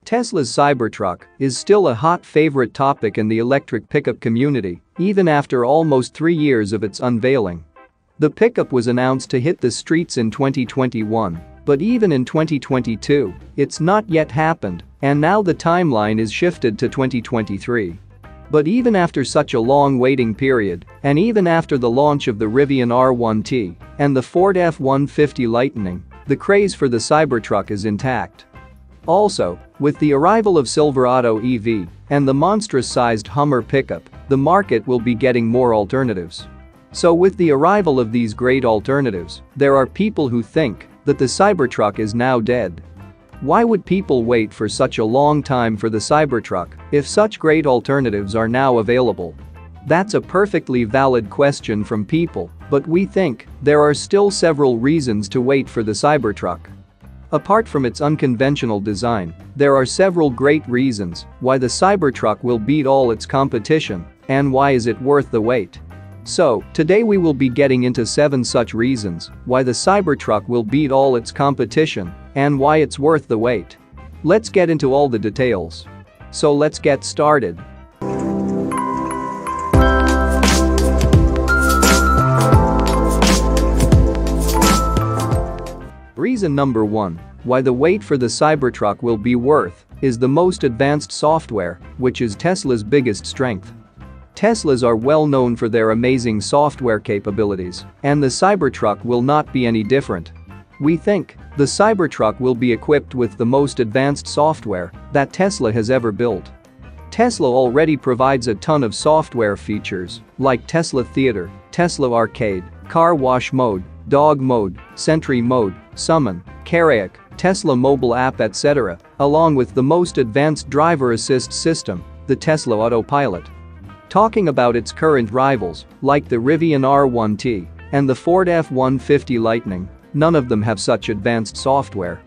Tesla's Cybertruck is still a hot favorite topic in the electric pickup community, even after almost 3 years of its unveiling. The pickup was announced to hit the streets in 2021, but even in 2022, it's not yet happened, and now the timeline is shifted to 2023. But even after such a long waiting period, and even after the launch of the Rivian R1T and the Ford F-150 Lightning, the craze for the Cybertruck is intact. Also, with the arrival of Silverado E V and the monstrous-sized Hummer pickup, the market will be getting more alternatives. So with the arrival of these great alternatives, there are people who think that the Cybertruck is now dead. Why would people wait for such a long time for the Cybertruck if such great alternatives are now available? That's a perfectly valid question from people, but we think there are still several reasons to wait for the Cybertruck. Apart from its unconventional design, there are several great reasons why the Cybertruck will beat all its competition, and why is it worth the wait. So, today we will be getting into 7 such reasons why the Cybertruck will beat all its competition and why it's worth the wait. Let's get into all the details. So let's get started. Reason number 1 why the wait for the Cybertruck will be worth is the most advanced software, which is Tesla's biggest strength. Teslas are well known for their amazing software capabilities, and the Cybertruck will not be any different. We think the Cybertruck will be equipped with the most advanced software that Tesla has ever built. Tesla already provides a ton of software features like Tesla Theater, Tesla Arcade, Car Wash Mode, Dog Mode, Sentry Mode, Summon, Karaoke, Tesla mobile app etc., along with the most advanced driver assist system, the Tesla Autopilot. Talking about its current rivals, like the Rivian R1T and the Ford F-150 Lightning, none of them have such advanced software.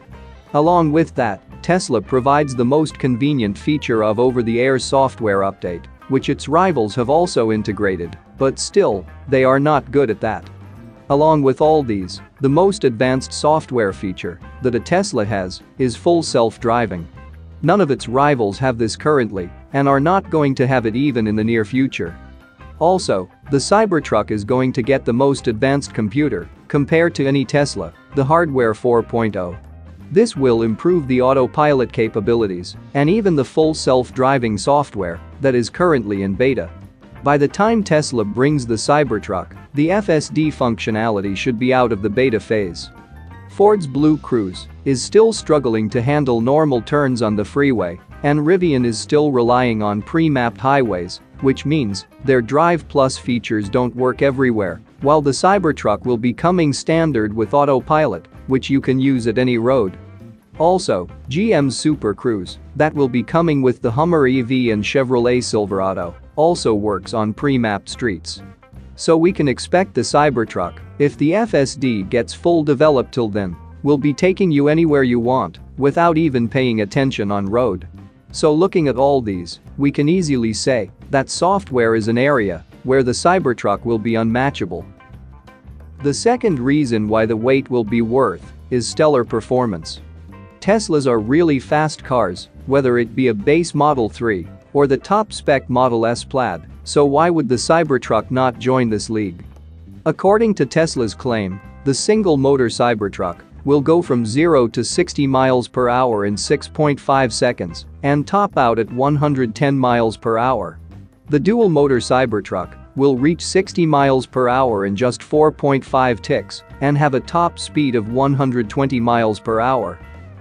Along with that, Tesla provides the most convenient feature of over-the-air software update, which its rivals have also integrated, but still, they are not good at that. Along with all these, the most advanced software feature that a Tesla has is full self-driving. None of its rivals have this currently and are not going to have it even in the near future. Also, the Cybertruck is going to get the most advanced computer compared to any Tesla, the Hardware 4.0. This will improve the autopilot capabilities and even the full self-driving software that is currently in beta. By the time Tesla brings the Cybertruck, the FSD functionality should be out of the beta phase. Ford's Blue Cruise is still struggling to handle normal turns on the freeway, and Rivian is still relying on pre-mapped highways, which means their Drive Plus features don't work everywhere, while the Cybertruck will be coming standard with autopilot, which you can use at any road. Also, GM's Super Cruise, that will be coming with the Hummer EV and Chevrolet Silverado, also works on pre-mapped streets. So we can expect the Cybertruck, if the FSD gets full developed till then, will be taking you anywhere you want without even paying attention on road. So looking at all these, we can easily say that software is an area where the Cybertruck will be unmatchable. The second reason why the wait will be worth is stellar performance. Teslas are really fast cars, whether it be a base Model 3 or the top-spec Model S Plaid, so why would the Cybertruck not join this league? According to Tesla's claim, the single-motor Cybertruck will go from 0 to 60 miles per hour in 6.5 seconds and top out at 110 miles per hour. The dual-motor Cybertruck will reach 60 miles per hour in just 4.5 ticks and have a top speed of 120 miles per hour.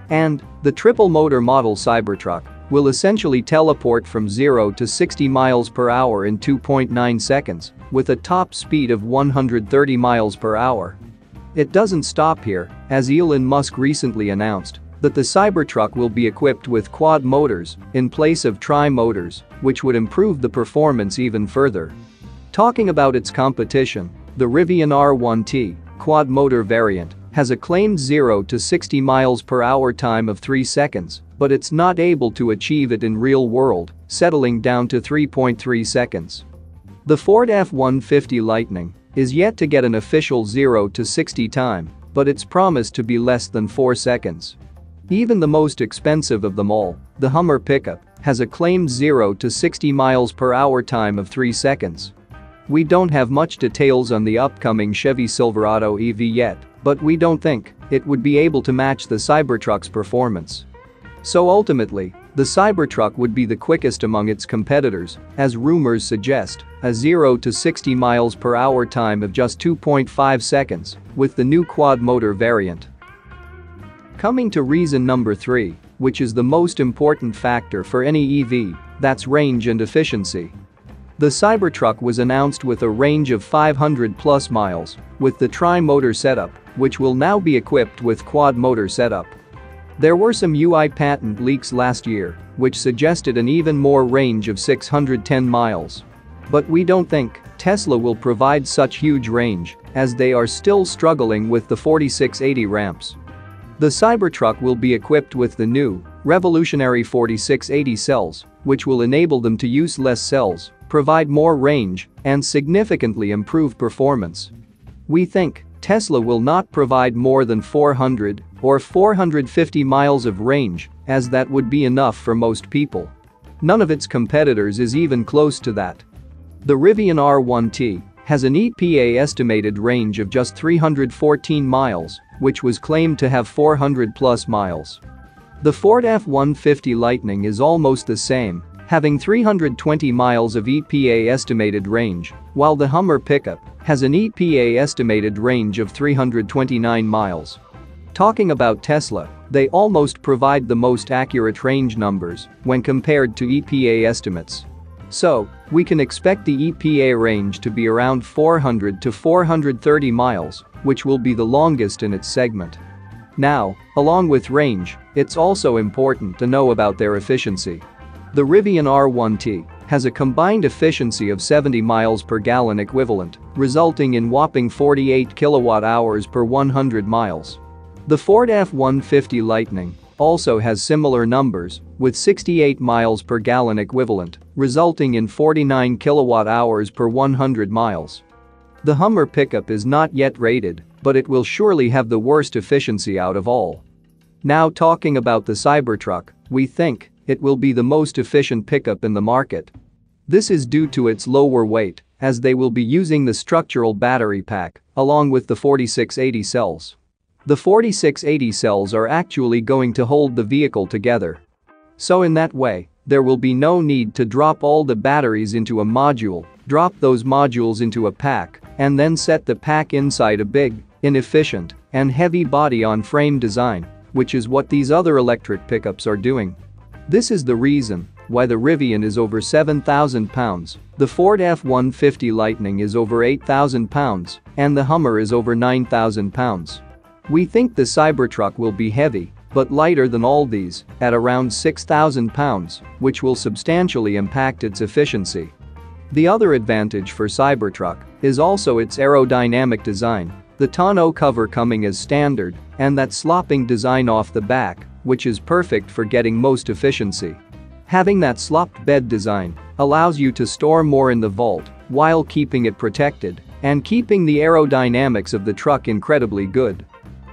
And the triple-motor model Cybertruck will essentially teleport from 0 to 60 miles per hour in 2.9 seconds with a top speed of 130 miles per hour. It doesn't stop here, as Elon Musk recently announced that the Cybertruck will be equipped with quad motors in place of tri-motors, which would improve the performance even further. Talking about its competition, the Rivian R1T quad-motor variant has a claimed 0 to 60 miles per hour time of 3 seconds, but it's not able to achieve it in real world, settling down to 3.3 seconds. The Ford F-150 Lightning is yet to get an official 0 to 60 time, but it's promised to be less than 4 seconds. Even the most expensive of them all, the Hummer pickup, has a claimed 0 to 60 miles per hour time of 3 seconds. We don't have much details on the upcoming Chevy Silverado E V yet, but we don't think it would be able to match the Cybertruck's performance. So ultimately, the Cybertruck would be the quickest among its competitors, as rumors suggest, a 0 to 60 miles per hour time of just 2.5 seconds, with the new quad-motor variant. Coming to reason number 3, which is the most important factor for any EV, that's range and efficiency. The Cybertruck was announced with a range of 500+ miles, with the tri-motor setup, which will now be equipped with quad-motor setup. There were some UI patent leaks last year, which suggested an even more range of 610 miles. But we don't think Tesla will provide such huge range, as they are still struggling with the 4680 ramps. The Cybertruck will be equipped with the new, revolutionary 4680 cells, which will enable them to use less cells, provide more range, and significantly improve performance. We think Tesla will not provide more than 400 or 450 miles of range, as that would be enough for most people. None of its competitors is even close to that. The Rivian R1T has an EPA estimated range of just 314 miles, which was claimed to have 400+ miles. The Ford F-150 Lightning is almost the same, having 320 miles of EPA estimated range, while the Hummer pickup has an EPA estimated range of 329 miles. Talking about Tesla, they almost provide the most accurate range numbers when compared to EPA estimates. So, we can expect the EPA range to be around 400 to 430 miles, which will be the longest in its segment. Now, along with range, it's also important to know about their efficiency. The Rivian R1T has a combined efficiency of 70 miles per gallon equivalent, resulting in whopping 48 kilowatt-hours per 100 miles. The Ford F-150 Lightning also has similar numbers, with 68 miles per gallon equivalent, resulting in 49 kilowatt-hours per 100 miles. The Hummer pickup is not yet rated, but it will surely have the worst efficiency out of all. Now talking about the Cybertruck, we think it will be the most efficient pickup in the market. This is due to its lower weight, as they will be using the structural battery pack, along with the 4680 cells. The 4680 cells are actually going to hold the vehicle together. So in that way, there will be no need to drop all the batteries into a module, drop those modules into a pack, and then set the pack inside a big, inefficient, and heavy body-on-frame design, which is what these other electric pickups are doing. This is the reason why the Rivian is over 7,000 pounds, the Ford F-150 Lightning is over 8,000 pounds, and the Hummer is over 9,000 pounds. We think the Cybertruck will be heavy, but lighter than all these, at around 6,000 pounds, which will substantially impact its efficiency. The other advantage for Cybertruck is also its aerodynamic design, the tonneau cover coming as standard, and that slopping design off the back, which is perfect for getting most efficiency. Having that slopped bed design allows you to store more in the vault while keeping it protected and keeping the aerodynamics of the truck incredibly good.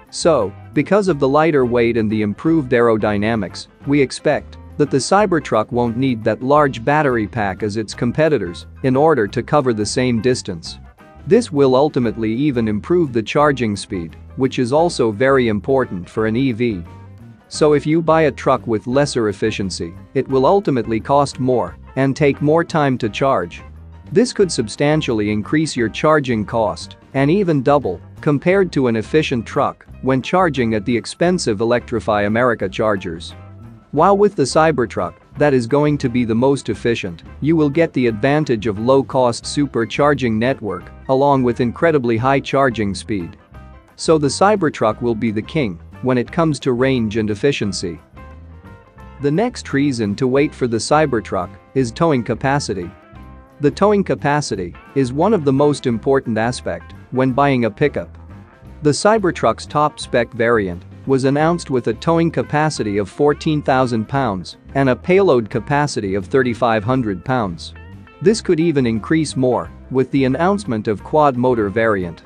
So, because of the lighter weight and the improved aerodynamics, we expect that the Cybertruck won't need that large battery pack as its competitors in order to cover the same distance. This will ultimately even improve the charging speed, which is also very important for an EV. So if you buy a truck with lesser efficiency, it will ultimately cost more and take more time to charge. This could substantially increase your charging cost and even double compared to an efficient truck when charging at the expensive Electrify America chargers. While with the Cybertruck, that is going to be the most efficient, you will get the advantage of low-cost supercharging network along with incredibly high charging speed. So the Cybertruck will be the king when it comes to range and efficiency. The next reason to wait for the Cybertruck is towing capacity. The towing capacity is one of the most important aspects when buying a pickup. The Cybertruck's top-spec variant was announced with a towing capacity of 14,000 pounds and a payload capacity of 3,500 pounds. This could even increase more with the announcement of quad-motor variant.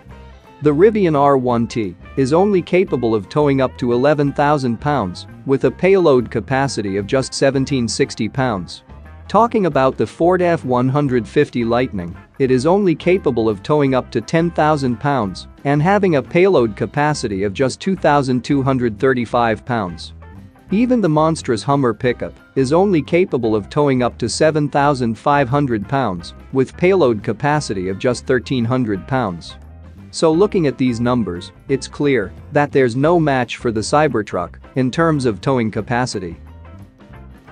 The Rivian R1T is only capable of towing up to 11,000 pounds with a payload capacity of just 1,760 pounds. Talking about the Ford F-150 Lightning, it is only capable of towing up to 10,000 pounds and having a payload capacity of just 2,235 pounds. Even the monstrous Hummer pickup is only capable of towing up to 7,500 pounds with payload capacity of just 1,300 pounds. So looking at these numbers, it's clear that there's no match for the Cybertruck in terms of towing capacity.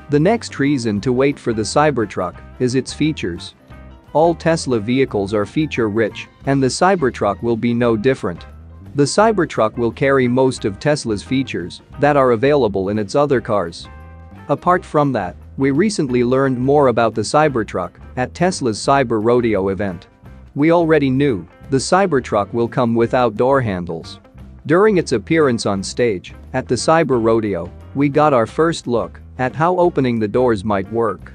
The next reason to wait for the Cybertruck is its features. All Tesla vehicles are feature-rich, and the Cybertruck will be no different. The Cybertruck will carry most of Tesla's features that are available in its other cars. Apart from that, we recently learned more about the Cybertruck at Tesla's Cyber Rodeo event. We already knew the Cybertruck will come without door handles. During its appearance on stage at the Cyber Rodeo, we got our first look at how opening the doors might work.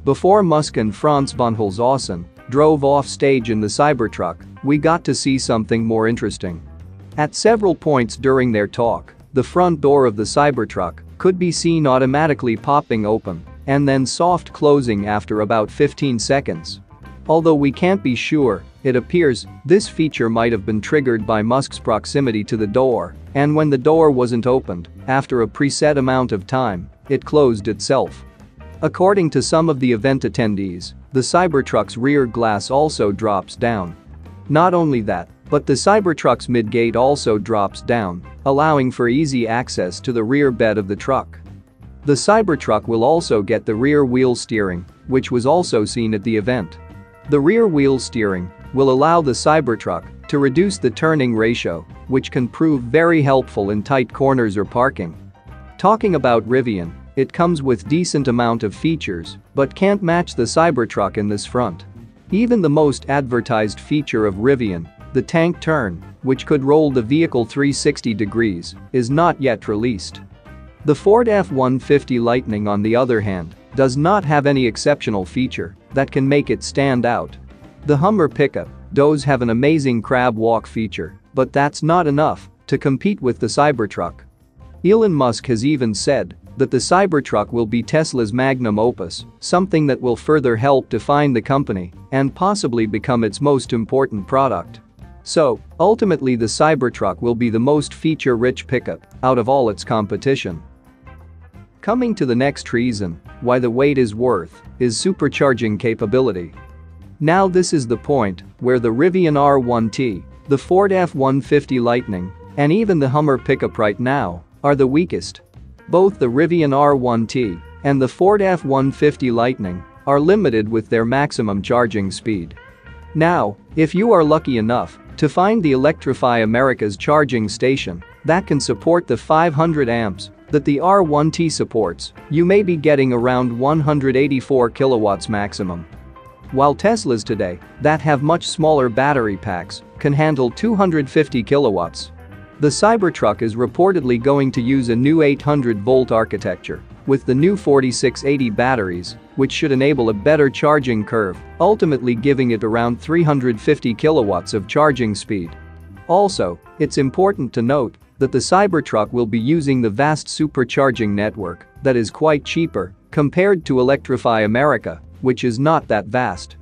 Before Musk and Franz von Holzhausen drove off stage in the Cybertruck, we got to see something more interesting. At several points during their talk, the front door of the Cybertruck could be seen automatically popping open and then soft closing after about 15 seconds. Although we can't be sure, it appears this feature might have been triggered by Musk's proximity to the door, and when the door wasn't opened, after a preset amount of time, it closed itself. According to some of the event attendees, the Cybertruck's rear glass also drops down. Not only that, but the Cybertruck's midgate also drops down, allowing for easy access to the rear bed of the truck. The Cybertruck will also get the rear wheel steering, which was also seen at the event. The rear wheel steering will allow the Cybertruck to reduce the turning ratio, which can prove very helpful in tight corners or parking. Talking about Rivian, it comes with decent amount of features, but can't match the Cybertruck in this front. Even the most advertised feature of Rivian, the tank turn, which could roll the vehicle 360 degrees, is not yet released. The Ford F-150 Lightning, on the other hand, does not have any exceptional feature that can make it stand out. The Hummer pickup does have an amazing crab walk feature, but that's not enough to compete with the Cybertruck. Elon Musk has even said that the Cybertruck will be Tesla's magnum opus, something that will further help define the company and possibly become its most important product. So, ultimately the Cybertruck will be the most feature-rich pickup out of all its competition. Coming to the next reason why the wait is worth is supercharging capability. Now this is the point where the Rivian R1T, the Ford F-150 Lightning, and even the Hummer pickup right now are the weakest. Both the Rivian R1T and the Ford F-150 Lightning are limited with their maximum charging speed. Now, if you are lucky enough to find the Electrify America's charging station that can support the 500 amps that the R1T supports, you may be getting around 184 kilowatts maximum. While Teslas today that have much smaller battery packs can handle 250 kilowatts. The Cybertruck is reportedly going to use a new 800-volt architecture with the new 4680 batteries, which should enable a better charging curve, ultimately giving it around 350 kilowatts of charging speed. Also, it's important to note that the Cybertruck will be using the vast supercharging network that is quite cheaper compared to Electrify America, which is not that vast.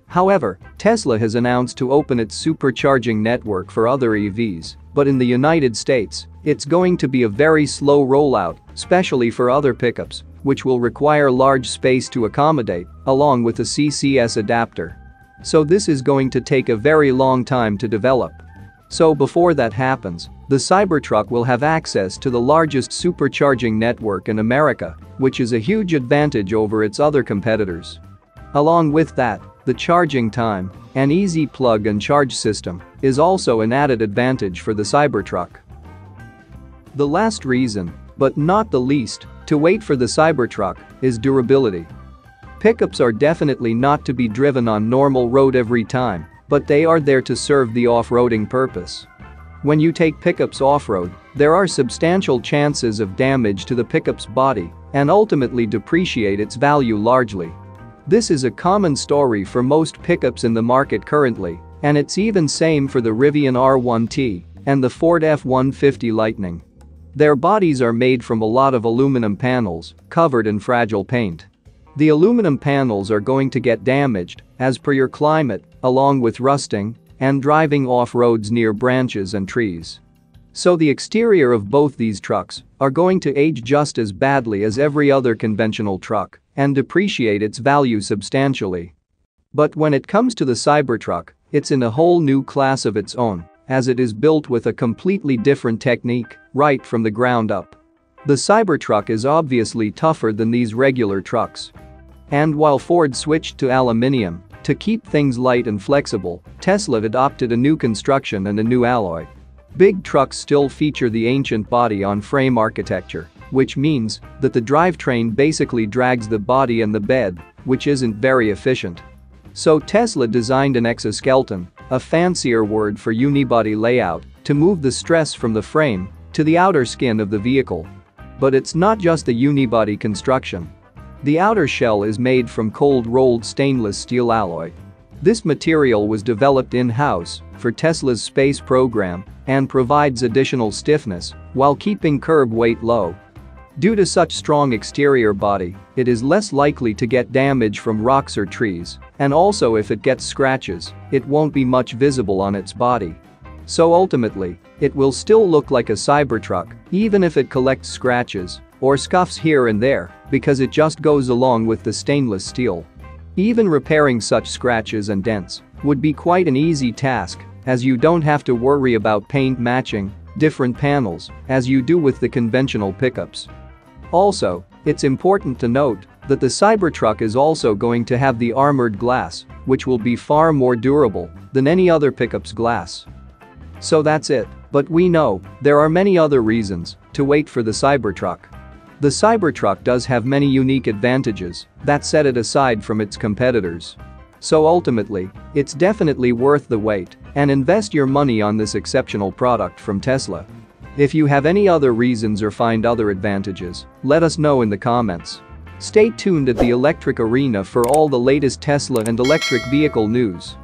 However, Tesla has announced to open its supercharging network for other EVs, but in the United States, it's going to be a very slow rollout, especially for other pickups, which will require large space to accommodate, along with a CCS adapter. So this is going to take a very long time to develop. So before that happens, the Cybertruck will have access to the largest supercharging network in America, which is a huge advantage over its other competitors. Along with that, the charging time, an easy plug and charge system, is also an added advantage for the Cybertruck. The last reason, but not the least, to wait for the Cybertruck is durability. Pickups are definitely not to be driven on normal road every time, but they are there to serve the off-roading purpose. When you take pickups off-road, there are substantial chances of damage to the pickup's body and ultimately depreciate its value largely. This is a common story for most pickups in the market currently, And it's even same for the Rivian R1T and the Ford F-150 Lightning. Their bodies are made from a lot of aluminum panels covered in fragile paint. The aluminum panels are going to get damaged as per your climate, along with rusting and driving off roads near branches and trees. So the exterior of both these trucks are going to age just as badly as every other conventional truck and depreciate its value substantially. But when it comes to the Cybertruck, it's in a whole new class of its own, as it is built with a completely different technique right from the ground up. The Cybertruck is obviously tougher than these regular trucks. And while Ford switched to aluminium to keep things light and flexible, Tesla adopted a new construction and a new alloy. Big trucks still feature the ancient body-on-frame architecture, which means that the drivetrain basically drags the body and the bed, which isn't very efficient. So Tesla designed an exoskeleton, a fancier word for unibody layout, to move the stress from the frame to the outer skin of the vehicle. But it's not just the unibody construction. The outer shell is made from cold-rolled stainless steel alloy. This material was developed in-house for Tesla's space program and provides additional stiffness while keeping curb weight low. Due to such strong exterior body, it is less likely to get damage from rocks or trees, and also if it gets scratches, it won't be much visible on its body. So ultimately, it will still look like a Cybertruck even if it collects scratches or scuffs here and there because it just goes along with the stainless steel. Even repairing such scratches and dents would be quite an easy task, as you don't have to worry about paint matching different panels as you do with the conventional pickups. Also, it's important to note that the Cybertruck is also going to have the armored glass, which will be far more durable than any other pickup's glass. So that's it, but we know there are many other reasons to wait for the Cybertruck. The Cybertruck does have many unique advantages that set it aside from its competitors. So ultimately, it's definitely worth the wait and invest your money on this exceptional product from Tesla. If you have any other reasons or find other advantages, let us know in the comments. Stay tuned at the Electric Arena for all the latest Tesla and electric vehicle news.